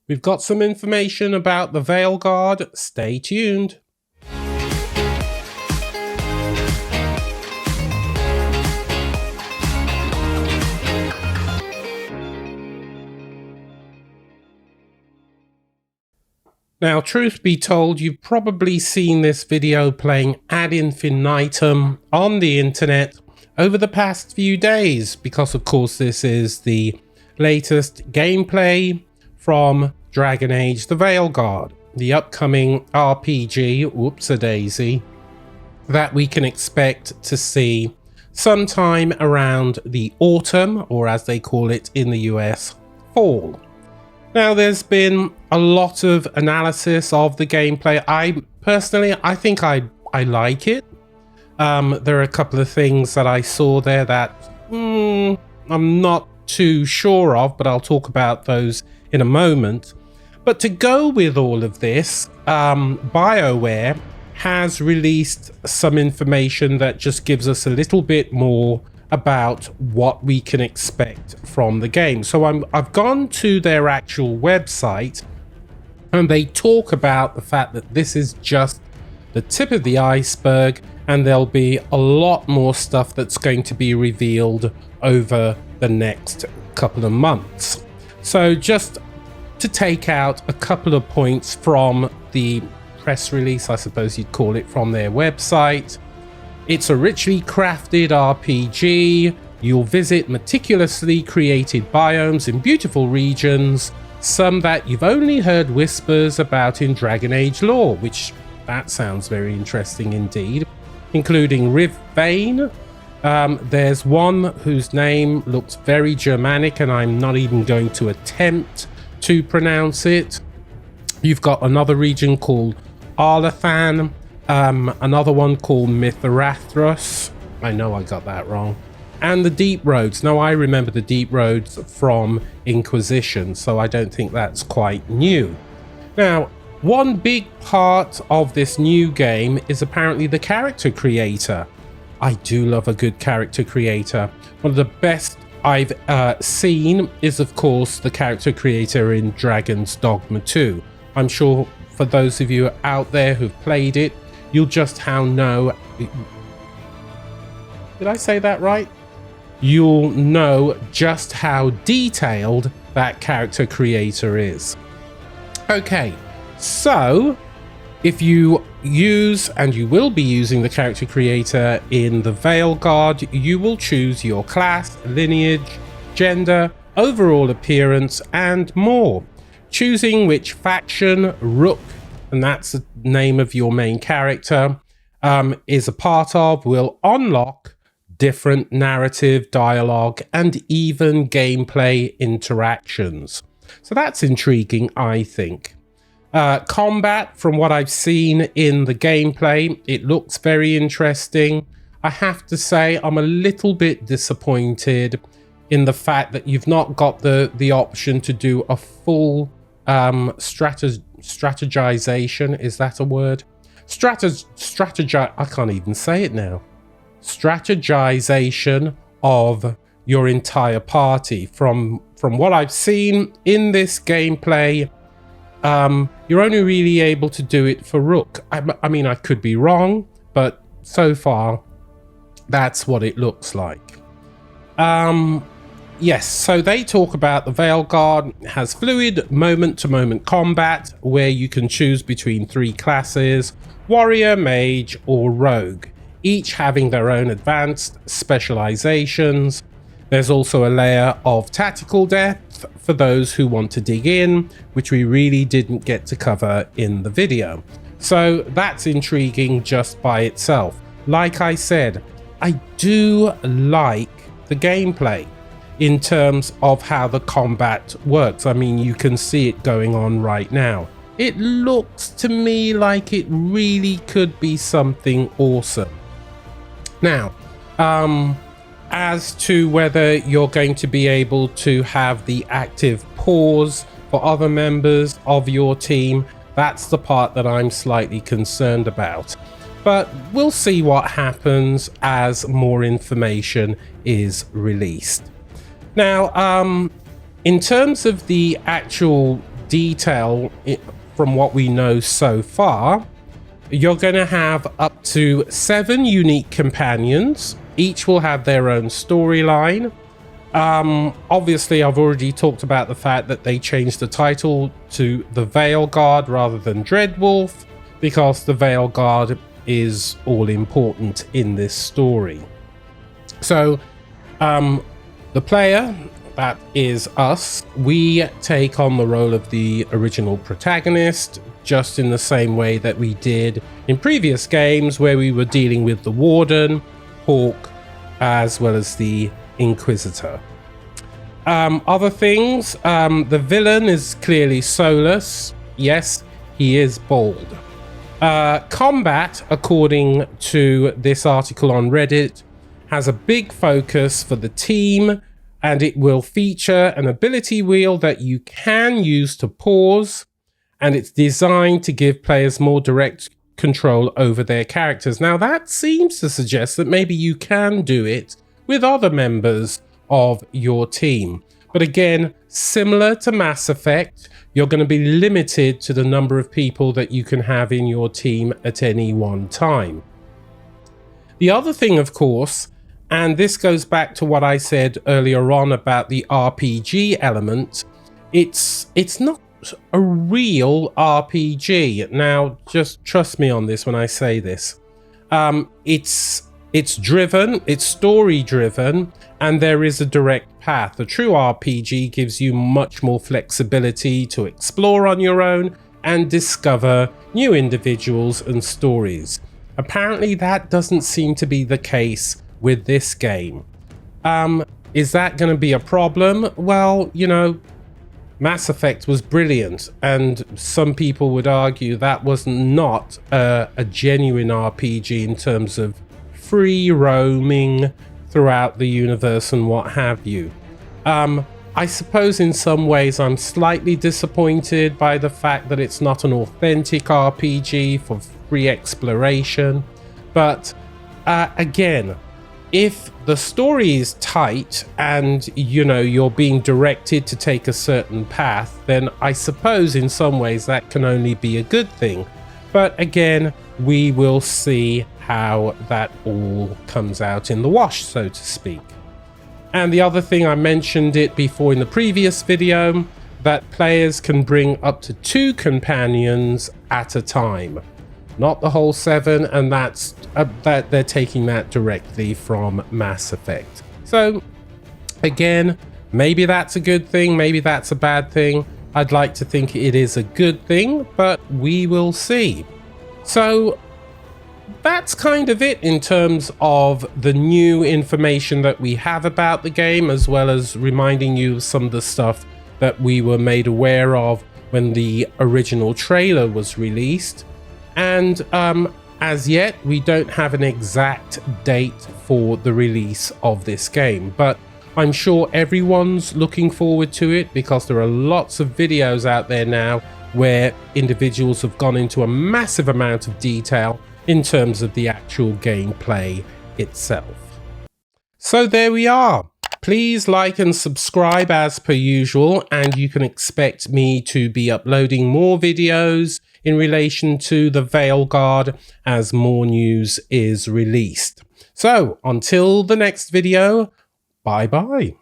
We've got some information about the Veillguard. Stay tuned. Now, truth be told, you've probably seen this video playing ad infinitum on the internet over the past few days, because of course this is the latest gameplay from Dragon Age the Veillguard, the upcoming RPG, whoops-a-daisy, that we can expect to see sometime around the autumn, or as they call it in the US, fall. Now, there's been a lot of analysis of the gameplay. I think I like it. There are a couple of things that I saw there that I'm not too sure of, but I'll talk about those in a moment. But to go with all of this, Bioware has released some information that just gives us a little bit more about what we can expect from the game. So I've gone to their actual website, and they talk about the fact that this is just the tip of the iceberg, and there'll be a lot more stuff that's going to be revealed over the next couple of months. So just to take out a couple of points from the press release, I suppose you'd call it, from their website. It's a richly crafted RPG. You'll visit meticulously created biomes in beautiful regions, some that you've only heard whispers about in Dragon Age lore, which that sounds very interesting indeed, including Rivane. There's one whose name looks very Germanic, and I'm not even going to attempt to pronounce it. You've got another region called Arlathan, another one called Mithrathros. I know I got that wrong. And the Deep Roads. Now, I remember the Deep Roads from Inquisition, so I don't think that's quite new. Now, one big part of this new game is apparently the character creator. I do love a good character creator. One of the best I've seen is, of course, the character creator in Dragon's Dogma 2. I'm sure for those of you out there who've played it, you'll just know. Did I say that right? You'll know just how detailed that character creator is. Okay, so if you use, and you will be using, the character creator in the Veillguard, you will choose your class, lineage, gender, overall appearance, and more. Choosing which faction, Rook, and that's the name of your main character, is a part of, will unlock different narrative, dialogue, and even gameplay interactions. So that's intriguing, I think. Combat, from what I've seen in the gameplay, it looks very interesting. I have to say I'm a little bit disappointed in the fact that you've not got the option to do a full strategization. Is that a word? I can't even say it now. Strategization of your entire party. From what I've seen in this gameplay, you're only really able to do it for Rook. I mean, I could be wrong, but so far that's what it looks like. Yes, so they talk about the Veillguard has fluid moment-to-moment combat where you can choose between 3 classes: warrior, mage, or rogue, each having their own advanced specializations. There's also a layer of tactical depth for those who want to dig in, which we really didn't get to cover in the video. So that's intriguing just by itself. Like I said, I do like the gameplay in terms of how the combat works. I mean, you can see it going on right now. It looks to me like it really could be something awesome. Now, as to whether you're going to be able to have the active pause for other members of your team, that's the part that I'm slightly concerned about. But we'll see what happens as more information is released. Now, in terms of the actual detail from what we know so far. You're going to have up to 7 unique companions. Each will have their own storyline. Obviously, I've already talked about the fact that they changed the title to the Veillguard rather than Dreadwolf, because the Veillguard is all important in this story. So, the player, that is us, we take on the role of the original protagonist, just in the same way that we did in previous games, where we were dealing with the Warden, Hawk, as well as the Inquisitor. Other things, the villain is clearly Solus. Yes, he is bald. Combat, according to this article on Reddit, has a big focus for the team, and it will feature an ability wheel that you can use to pause, and it's designed to give players more direct control over their characters. Now, that seems to suggest that maybe you can do it with other members of your team. But again, similar to Mass Effect, you're going to be limited to the number of people that you can have in your team at any one time. The other thing, of course, and this goes back to what I said earlier on about the RPG element, it's not a real RPG. Now, just trust me on this when I say this. It's driven, it's story driven, and there is a direct path. A true RPG gives you much more flexibility to explore on your own and discover new individuals and stories. Apparently that doesn't seem to be the case with this game. Is that going to be a problem? Well, you know, Mass Effect was brilliant, and some people would argue that was not a genuine RPG in terms of free roaming throughout the universe and what have you. I suppose in some ways I'm slightly disappointed by the fact that it's not an authentic RPG for free exploration, but again, if the story is tight and, you know, you're being directed to take a certain path, then I suppose in some ways that can only be a good thing. But again, we will see how that all comes out in the wash, so to speak. And the other thing, I mentioned it before in the previous video, that players can bring up to 2 companions at a time. Not the whole 7, and that's that they're taking that directly from Mass Effect. So again, maybe that's a good thing, maybe that's a bad thing. I'd like to think it is a good thing, but we will see. So that's kind of it in terms of the new information that we have about the game, as well as reminding you of some of the stuff that we were made aware of when the original trailer was released. And as yet, we don't have an exact date for the release of this game, but I'm sure everyone's looking forward to it, because there are lots of videos out there now where individuals have gone into a massive amount of detail in terms of the actual gameplay itself. So there we are. Please like and subscribe as per usual, and you can expect me to be uploading more videos in relation to the Veillguard as more news is released. So until the next video, bye bye.